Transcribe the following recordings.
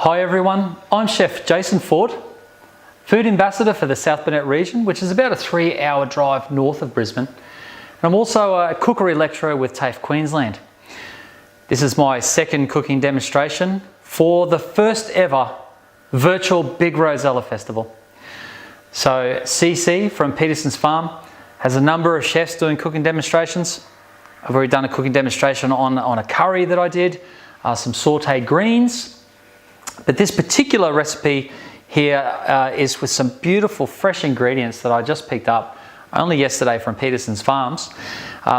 Hi everyone, I'm Chef Jason Ford, Food Ambassador for the South Burnett region, which is about a 3-hour drive north of Brisbane. And I'm also a cookery lecturer with TAFE Queensland. This is my second cooking demonstration for the first ever Virtual Big Rosella Festival. So CC from Peterson's Farm has a number of chefs doing cooking demonstrations. I've already done a cooking demonstration on a curry that I did, some sauteed greens. But this particular recipe here is with some beautiful fresh ingredients that I just picked up only yesterday from Peterson's Farms,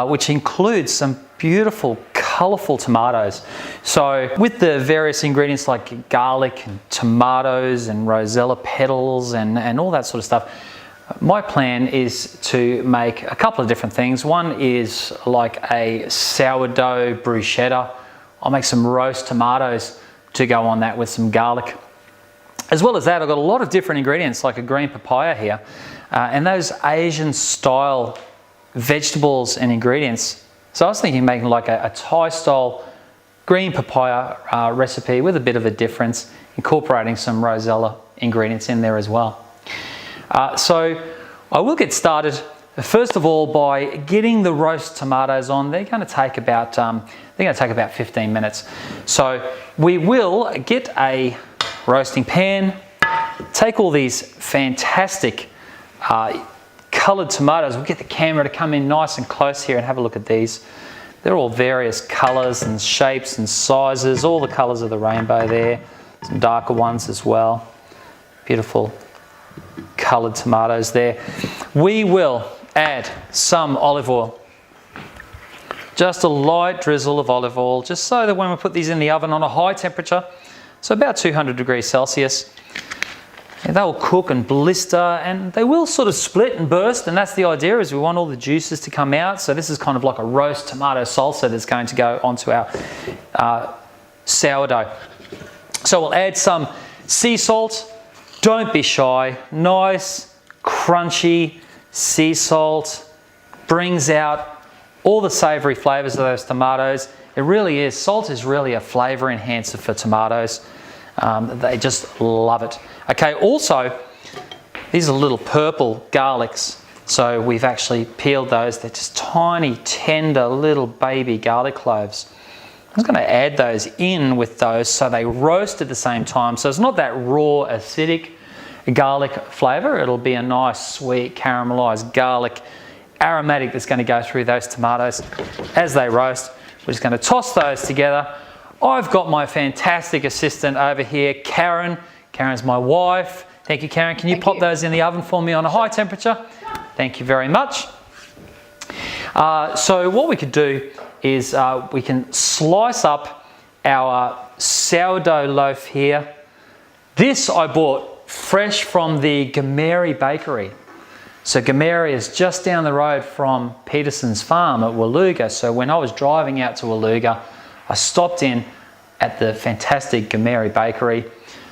which includes some beautiful colourful tomatoes. So with the various ingredients like garlic and tomatoes and rosella petals and all that sort of stuff, my plan is to make a couple of different things. One is like a sourdough bruschetta. I'll make some roast tomatoes to go on that with some garlic. As well as that, I've got a lot of different ingredients like a green papaya here, and those Asian style vegetables and ingredients. So I was thinking making like a Thai style green papaya recipe with a bit of a difference, incorporating some rosella ingredients in there as well. So I will get started first of all by getting the roast tomatoes on. They're going to take about 15 minutes. So we will get a roasting pan, take all these fantastic coloured tomatoes. We'll get the camera to come in nice and close here and have a look at these. They're all various colours and shapes and sizes, all the colours of the rainbow there. Some darker ones as well. Beautiful coloured tomatoes there. We will add some olive oil. Just a light drizzle of olive oil, just so that when we put these in the oven on a high temperature, so about 200 degrees Celsius, they'll cook and blister, and they will sort of split and burst, and that's the idea, is we want all the juices to come out. So this is kind of like a roast tomato salsa that's going to go onto our sourdough. So we'll add some sea salt. Don't be shy. Nice, crunchy sea salt brings out all the savoury flavours of those tomatoes. It really is. Salt is really a flavour enhancer for tomatoes. They just love it. Okay, also, these are little purple garlics. So we've actually peeled those. They're just tiny, tender little baby garlic cloves. I'm just going to add those in with those so they roast at the same time. So it's not that raw, acidic garlic flavour. It'll be a nice, sweet, caramelised garlic aromatic that's going to go through those tomatoes as they roast. We're just going to toss those together. I've got my fantastic assistant over here, Karen. Karen's my wife. Thank you, Karen. Can you pop those in the oven for me on a high temperature? Thank you very much. So what we could do is we can slice up our sourdough loaf here. This I bought fresh from the Gameri bakery. So Gameri is just down the road from Peterson's Farm at Waluga. So when I was driving out to Waluga, I stopped in at the fantastic Gameri bakery,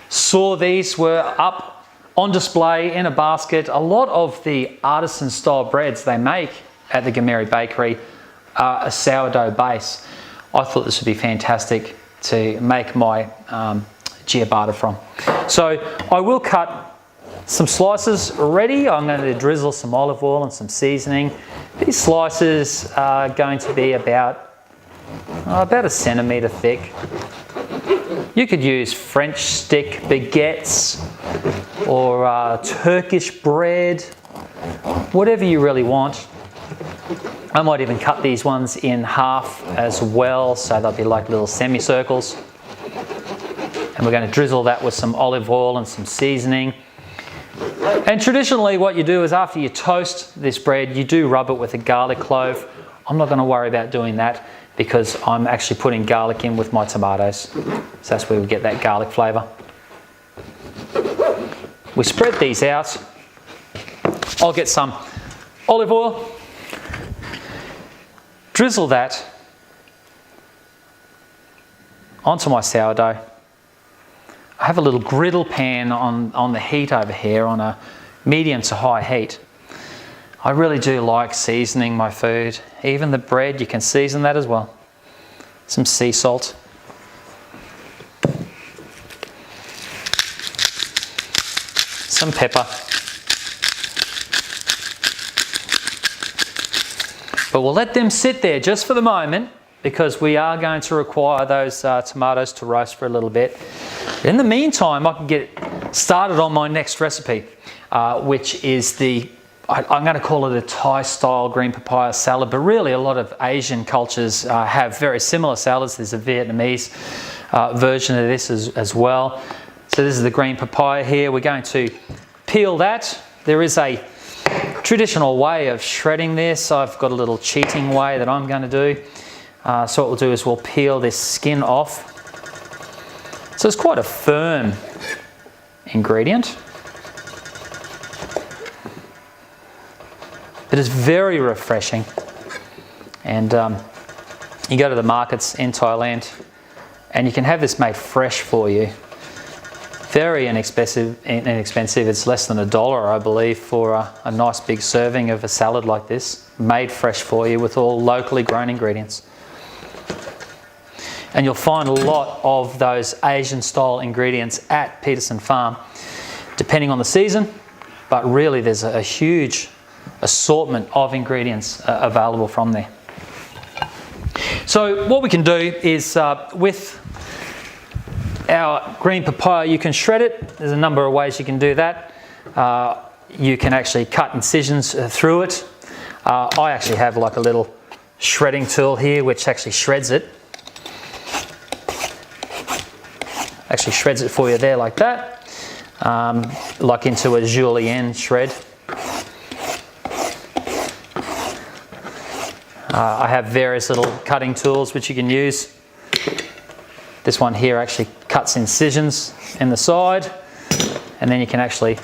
saw these were up on display in a basket. A lot of the artisan style breads they make at the Gameri bakery are a sourdough base. I thought this would be fantastic to make my ciabatta from. So I will cut some slices ready. I'm going to drizzle some olive oil and some seasoning. These slices are going to be about a centimetre thick. You could use French stick baguettes or Turkish bread, whatever you really want. I might even cut these ones in half as well, so they'll be like little semicircles. And we're going to drizzle that with some olive oil and some seasoning. And traditionally what you do is after you toast this bread, you do rub it with a garlic clove. I'm not going to worry about doing that because I'm actually putting garlic in with my tomatoes. So that's where we get that garlic flavour. We spread these out. I'll get some olive oil, drizzle that onto my sourdough. I have a little griddle pan on the heat over here on a medium to high heat. I really do like seasoning my food. Even the bread, you can season that as well. Some sea salt. some pepper. But we'll let them sit there just for the moment because we are going to require those tomatoes to roast for a little bit. In the meantime, I can get started on my next recipe, which is I'm going to call it a Thai-style green papaya salad, but really a lot of Asian cultures have very similar salads. There's a Vietnamese version of this as well. So this is the green papaya here. We're going to peel that. There is a traditional way of shredding this. I've got a little cheating way that I'm going to do. So what we'll do is we'll peel this skin off. So it's quite a firm ingredient. It is very refreshing. And you go to the markets in Thailand and you can have this made fresh for you. Very inexpensive. It's less than $1, I believe, for a nice big serving of a salad like this, made fresh for you with all locally grown ingredients. And you'll find a lot of those Asian style ingredients at Peterson Farm, depending on the season, but really there's a huge assortment of ingredients available from there. So what we can do is with our green papaya, you can shred it. There's a number of ways you can do that. You can actually cut incisions through it. I actually have like a little shredding tool here which actually shreds it. Actually shreds it for you there like that, like into a julienne shred. I have various little cutting tools which you can use. This one here actually cuts incisions in the side, and then you can actually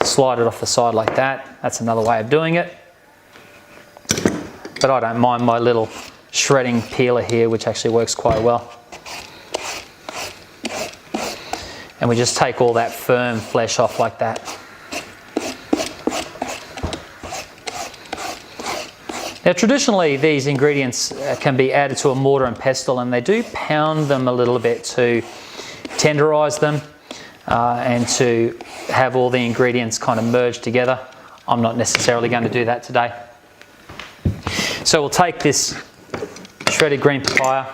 slide it off the side like that. That's another way of doing it. But I don't mind my little shredding peeler here, which actually works quite well. And we just take all that firm flesh off like that. Now traditionally these ingredients can be added to a mortar and pestle, and they do pound them a little bit to tenderise them and to have all the ingredients kind of merged together. I'm not necessarily going to do that today. So we'll take this shredded green papaya,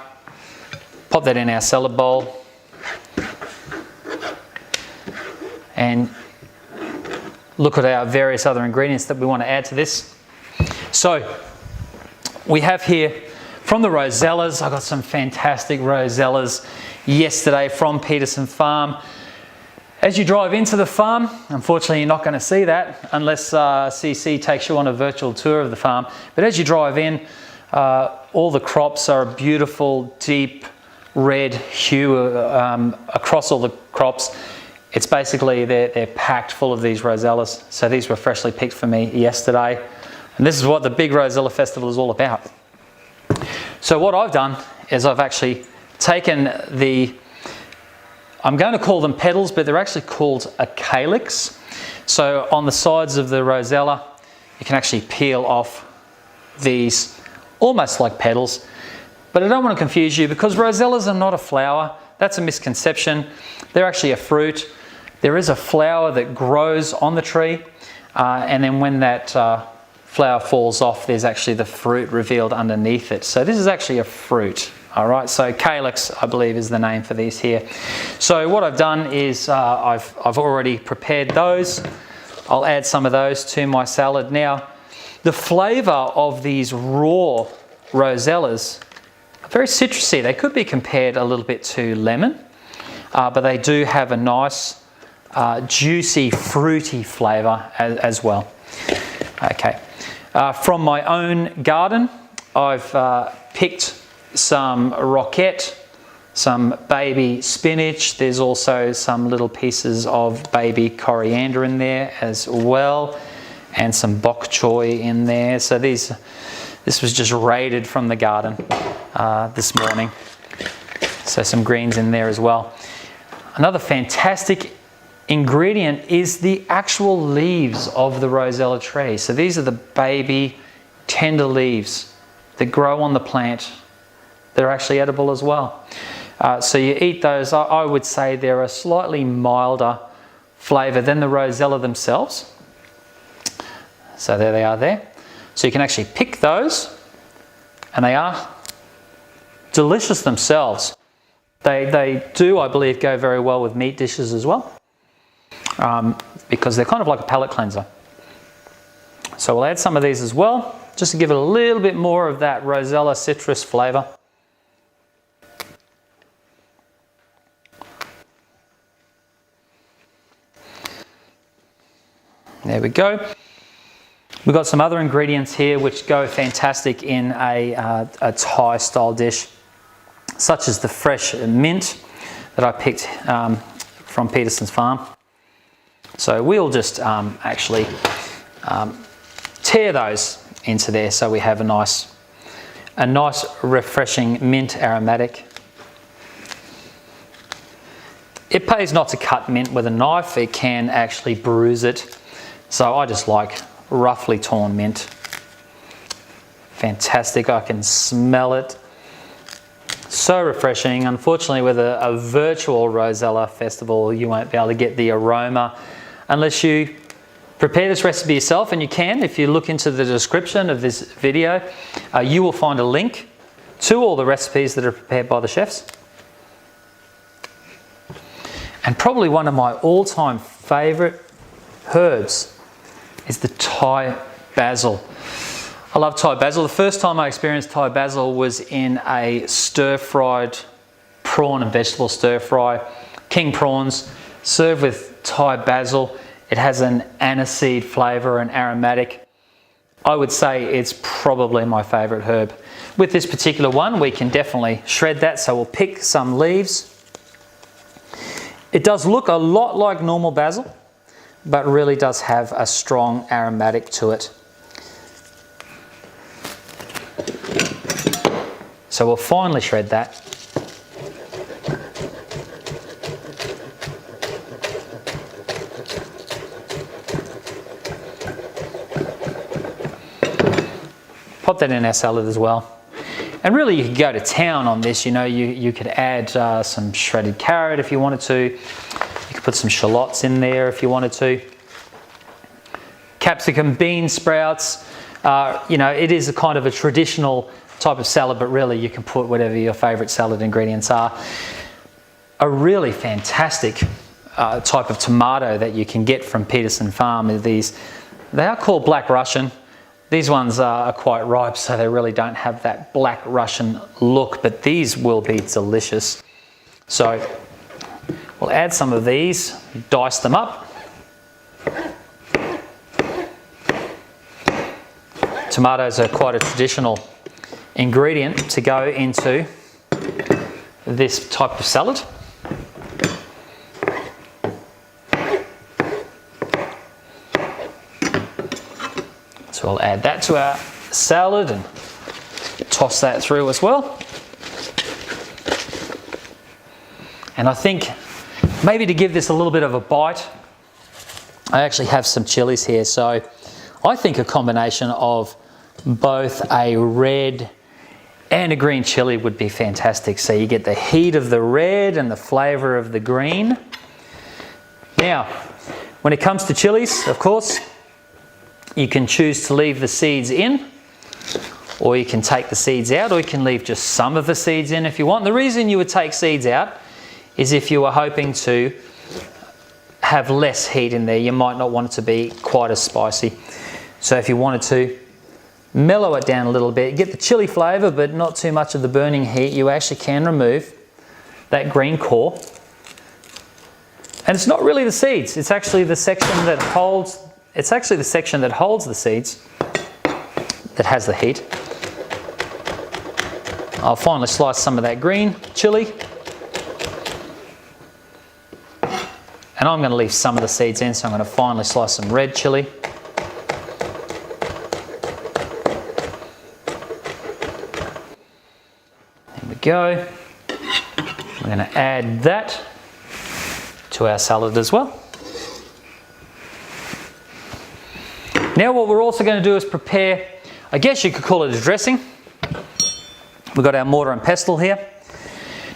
pop that in our salad bowl, and look at our various other ingredients that we want to add to this. So we have here from the Rosellas. I got some fantastic Rosellas yesterday from Peterson Farm. As you drive into the farm, unfortunately you're not going to see that unless CC takes you on a virtual tour of the farm. But as you drive in, all the crops are a beautiful deep red hue across all the crops. It's basically they're packed full of these Rosellas. So these were freshly picked for me yesterday. And this is what the Big Rosella Festival is all about. So what I've done is I've actually taken I'm going to call them petals, but they're actually called a calyx. So on the sides of the Rosella, you can actually peel off these almost like petals. But I don't want to confuse you because Rosellas are not a flower. That's a misconception. They're actually a fruit. There is a flower that grows on the tree, and then when that flower falls off, there's actually the fruit revealed underneath it. So this is actually a fruit. All right, so calyx, I believe, is the name for these here. So what I've done is I've already prepared those. I'll add some of those to my salad. Now, the flavour of these raw Rosellas are very citrusy. They could be compared a little bit to lemon, but they do have a nice, juicy, fruity flavour as well. Okay. From my own garden, I've picked some roquette, some baby spinach. There's also some little pieces of baby coriander in there as well, and some bok choy in there. So this was just raided from the garden this morning. So some greens in there as well. Another fantastic ingredient is the actual leaves of the Rosella tree. So these are the baby tender leaves that grow on the plant. They're actually edible as well. So you eat those. I would say they're a slightly milder flavour than the Rosella themselves. So there they are there. So you can actually pick those, and they are delicious themselves. They do, I believe, go very well with meat dishes as well, because they're kind of like a palate cleanser. So we'll add some of these as well, just to give it a little bit more of that Rosella citrus flavour. There we go. We've got some other ingredients here which go fantastic in a Thai style dish, such as the fresh mint that I picked from Peterson's farm. So we'll just actually tear those into there so we have a nice refreshing mint aromatic. It pays not to cut mint with a knife, it can actually bruise it. So I just like roughly torn mint. Fantastic, I can smell it. So refreshing. Unfortunately, with a virtual Rosella festival, you won't be able to get the aroma unless you prepare this recipe yourself, and you can. If you look into the description of this video, you will find a link to all the recipes that are prepared by the chefs. And probably one of my all-time favourite herbs is the Thai basil. I love Thai basil. The first time I experienced Thai basil was in a stir-fried prawn and vegetable stir-fry. King prawns served with Thai basil. It has an aniseed flavour and aromatic. I would say it's probably my favourite herb. With this particular one, we can definitely shred that, so we'll pick some leaves. It does look a lot like normal basil, but really does have a strong aromatic to it. So we'll finely shred that. Pop that in our salad as well. And really you could go to town on this, you know, you could add some shredded carrot if you wanted to. You could put some shallots in there if you wanted to. Capsicum, bean sprouts, you know, it is a kind of a traditional type of salad, but really you can put whatever your favourite salad ingredients are. A really fantastic type of tomato that you can get from Peterson Farm is these. They are called Black Russian. These ones are quite ripe, so they really don't have that Black Russian look, but these will be delicious. So we'll add some of these, dice them up. Tomatoes are quite a traditional ingredient to go into this type of salad. So we'll add that to our salad and toss that through as well. And I think maybe to give this a little bit of a bite, I actually have some chilies here. So I think a combination of both a red and a green chili would be fantastic. So you get the heat of the red and the flavour of the green. Now, when it comes to chilies, of course, you can choose to leave the seeds in, or you can take the seeds out, or you can leave just some of the seeds in if you want. The reason you would take seeds out is if you were hoping to have less heat in there. You might not want it to be quite as spicy. So if you wanted to mellow it down a little bit, get the chili flavour but not too much of the burning heat, you actually can remove that green core. And it's not really the seeds, it's actually the section that holds the seeds that has the heat. I'll finally slice some of that green chili. And I'm going to leave some of the seeds in, so I'm going to finally slice some red chili. There we go. We're going to add that to our salad as well. Now what we're also going to do is prepare, I guess you could call it a dressing. We've got our mortar and pestle here.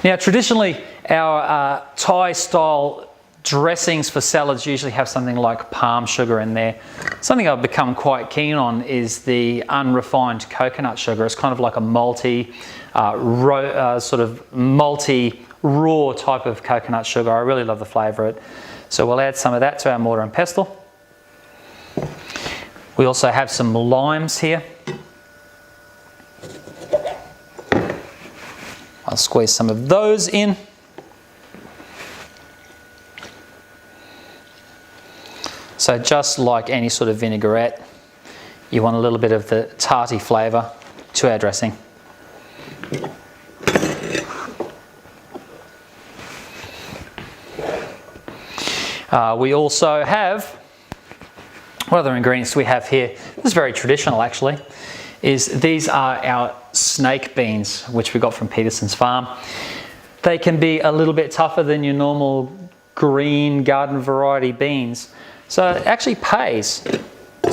Now traditionally our Thai style dressings for salads usually have something like palm sugar in there. Something I've become quite keen on is the unrefined coconut sugar. It's kind of like a malty, sort of malty, raw type of coconut sugar. I really love the flavour of it. So we'll add some of that to our mortar and pestle. We also have some limes here. I'll squeeze some of those in. So just like any sort of vinaigrette, you want a little bit of the tarty flavour to our dressing. We also have, what other ingredients do we have here? This is very traditional actually, these are our snake beans, which we got from Peterson's farm. They can be a little bit tougher than your normal green garden variety beans. So it actually pays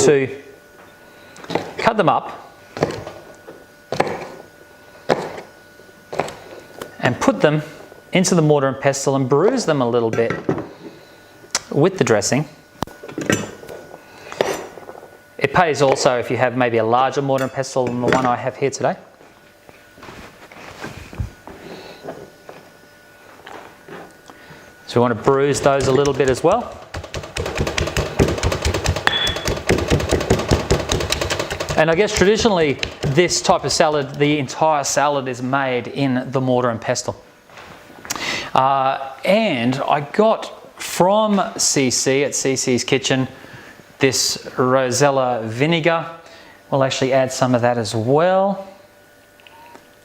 to cut them up and put them into the mortar and pestle and bruise them a little bit with the dressing. It pays also if you have maybe a larger mortar and pestle than the one I have here today. So we want to bruise those a little bit as well. And I guess traditionally this type of salad, the entire salad is made in the mortar and pestle. And I got from CC at CC's Kitchen this Rosella vinegar. We'll actually add some of that as well.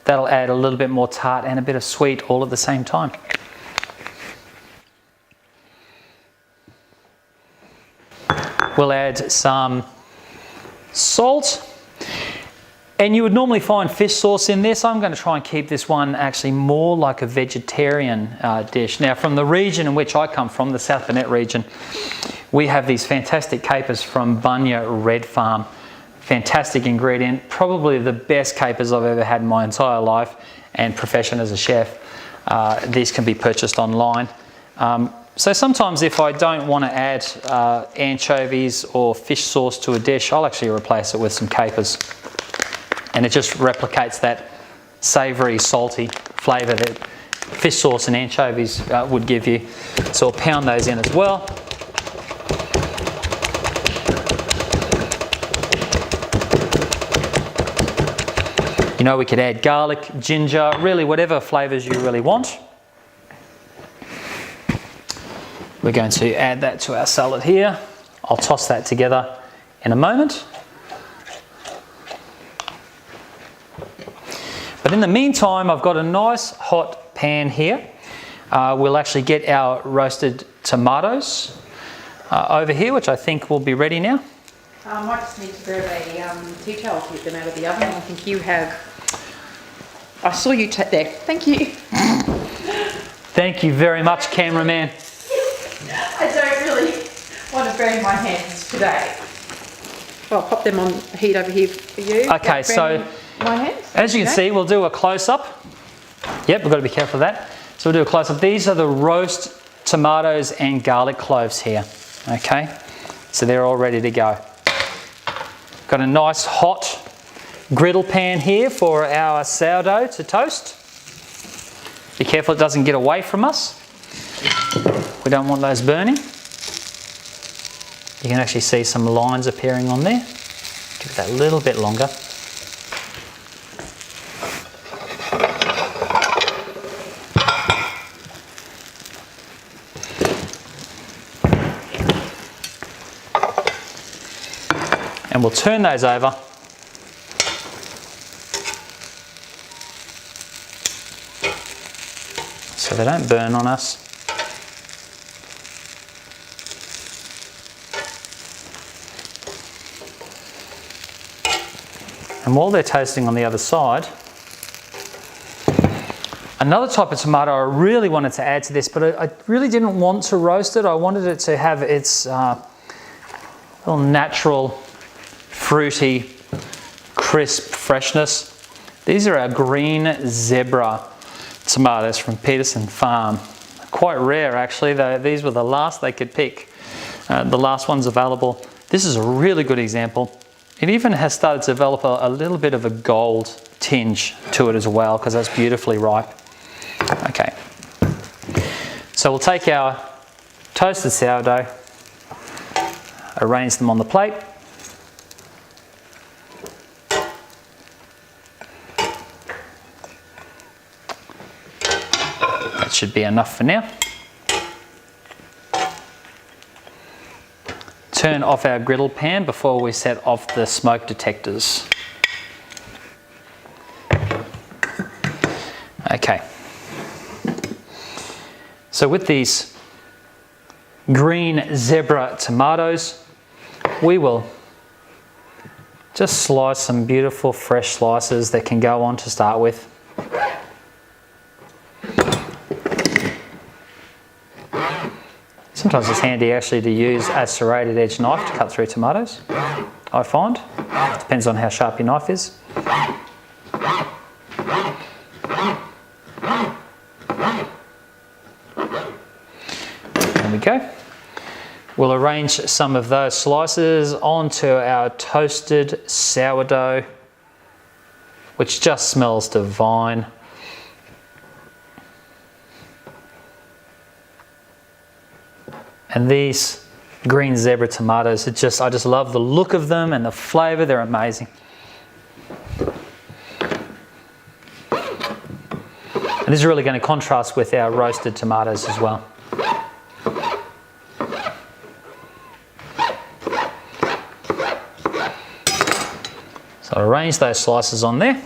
That'll add a little bit more tart and a bit of sweet all at the same time. We'll add some salt. And you would normally find fish sauce in this. I'm going to try and keep this one actually more like a vegetarian dish. Now, from the region in which I come from, the South Burnett region, we have these fantastic capers from Bunya Red Farm. Fantastic ingredient, probably the best capers I've ever had in my entire life and profession as a chef. These can be purchased online. So sometimes if I don't want to add anchovies or fish sauce to a dish, I'll actually replace it with some capers. And it just replicates that savoury, salty flavour that fish sauce and anchovies would give you. So I'll pound those in as well. You know, we could add garlic, ginger, really whatever flavours you really want. We're going to add that to our salad here. I'll toss that together in a moment. But in the meantime, I've got a nice hot pan here. We'll actually get our roasted tomatoes over here, which I think will be ready now. I might just need to grab a tea towel to get them out of the oven. I think you have. I saw you there. Thank you. Thank you very much, cameraman. I don't really want to burn my hands today. Well, I'll pop them on the heat over here for you. Okay, so my hands. As you can see, we'll do a close-up. Yep, we've got to be careful of that. So we'll do a close-up. These are the roast tomatoes and garlic cloves here. Okay, so they're all ready to go. Got a nice hot griddle pan here for our sourdough to toast. Be careful it doesn't get away from us. We don't want those burning. You can actually see some lines appearing on there. Give it that little bit longer. And we'll turn those over. So they don't burn on us. And while they're toasting on the other side, another type of tomato I really wanted to add to this, but I really didn't want to roast it. I wanted it to have its little natural, fruity, crisp freshness. These are our green zebra tomatoes from Peterson Farm. quite rare actually. These were the last they could pick, the last ones available. This is a really good example. It even has started to develop a little bit of a gold tinge to it as well, because that's beautifully ripe. Okay, so we'll take our toasted sourdough, arrange them on the plate. That should be enough for now. Turn off our griddle pan before we set off the smoke detectors. Okay. So with these green zebra tomatoes, we will just slice some beautiful fresh slices that can go on to start with. Sometimes it's handy actually to use a serrated edge knife to cut through tomatoes, I find. Depends on how sharp your knife is. There we go. We'll arrange some of those slices onto our toasted sourdough, which just smells divine. And these green zebra tomatoes, I just love the look of them and the flavour, they're amazing. And this is really going to contrast with our roasted tomatoes as well. So I'll arrange those slices on there.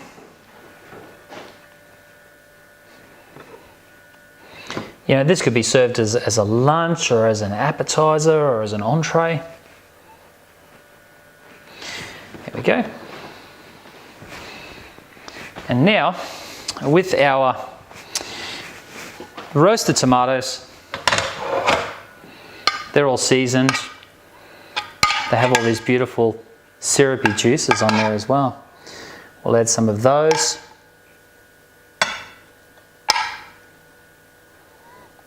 You know, this could be served as a lunch or as an appetizer or as an entree. There we go. And now, with our roasted tomatoes, they're all seasoned. They have all these beautiful syrupy juices on there as well. We'll add some of those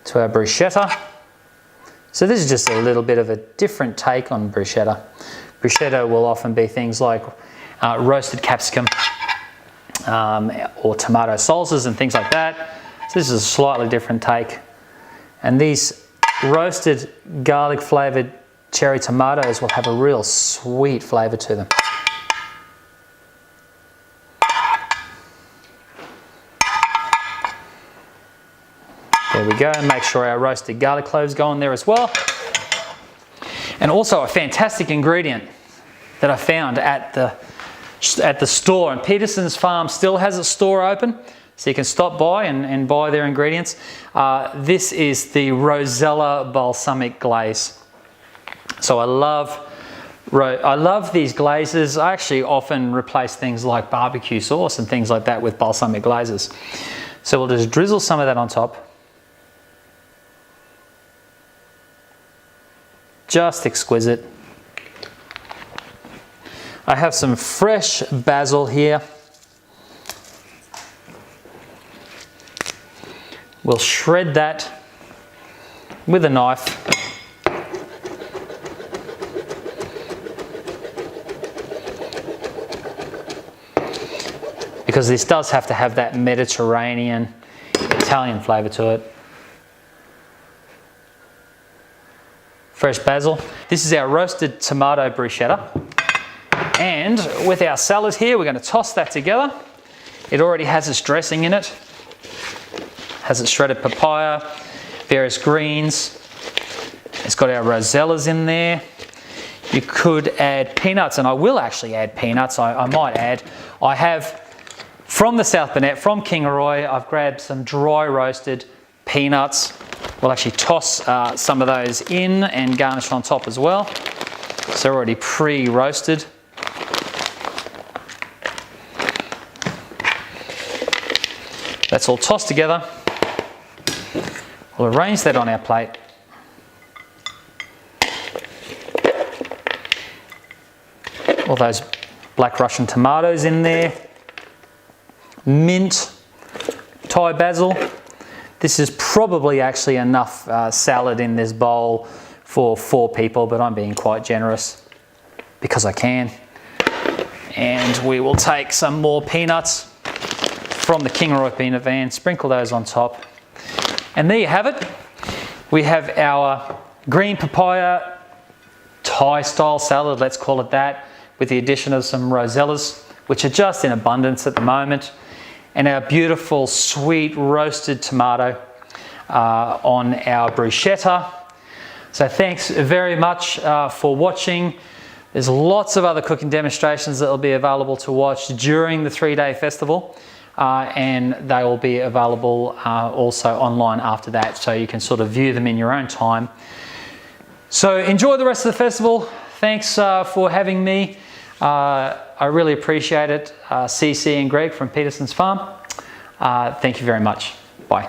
to our bruschetta. So this is just a little bit of a different take on bruschetta. Bruschetta will often be things like roasted capsicum or tomato salsas and things like that. So this is a slightly different take. And these roasted garlic flavoured cherry tomatoes will have a real sweet flavour to them. There we go, and make sure our roasted garlic cloves go in there as well. And also a fantastic ingredient that I found at the store, and Peterson's Farm still has a store open, so you can stop by and buy their ingredients. This is the Rosella balsamic glaze. So I love these glazes. I actually often replace things like barbecue sauce and things like that with balsamic glazes. So we'll just drizzle some of that on top. Just exquisite. I have some fresh basil here. We'll shred that with a knife. Because this does have to have that Mediterranean, Italian flavour to it. Fresh basil. This is our roasted tomato bruschetta. And with our salad here, we're going to toss that together. It already has its dressing in it. Has its shredded papaya, various greens. It's got our rosellas in there. You could add peanuts, and I will actually add peanuts. I might add. I have, from the South Burnett, from Kingaroy, I've grabbed some dry roasted peanuts. We'll actually toss some of those in and garnish on top as well. So already pre-roasted. That's all tossed together. We'll arrange that on our plate. All those black Russian tomatoes in there. Mint, Thai basil. This is probably actually enough salad in this bowl for 4 people, but I'm being quite generous because I can. And we will take some more peanuts from the King Roy peanut van, sprinkle those on top. And there you have it. We have our green papaya Thai style salad, let's call it that, with the addition of some rosellas, which are just in abundance at the moment, and our beautiful sweet roasted tomato on our bruschetta. So thanks very much for watching. There's lots of other cooking demonstrations that will be available to watch during the 3-day festival, and they will be available also online after that, so you can sort of view them in your own time. So enjoy the rest of the festival. Thanks for having me. I really appreciate it. CC and Greg from Peterson's Farm. Thank you very much. Bye.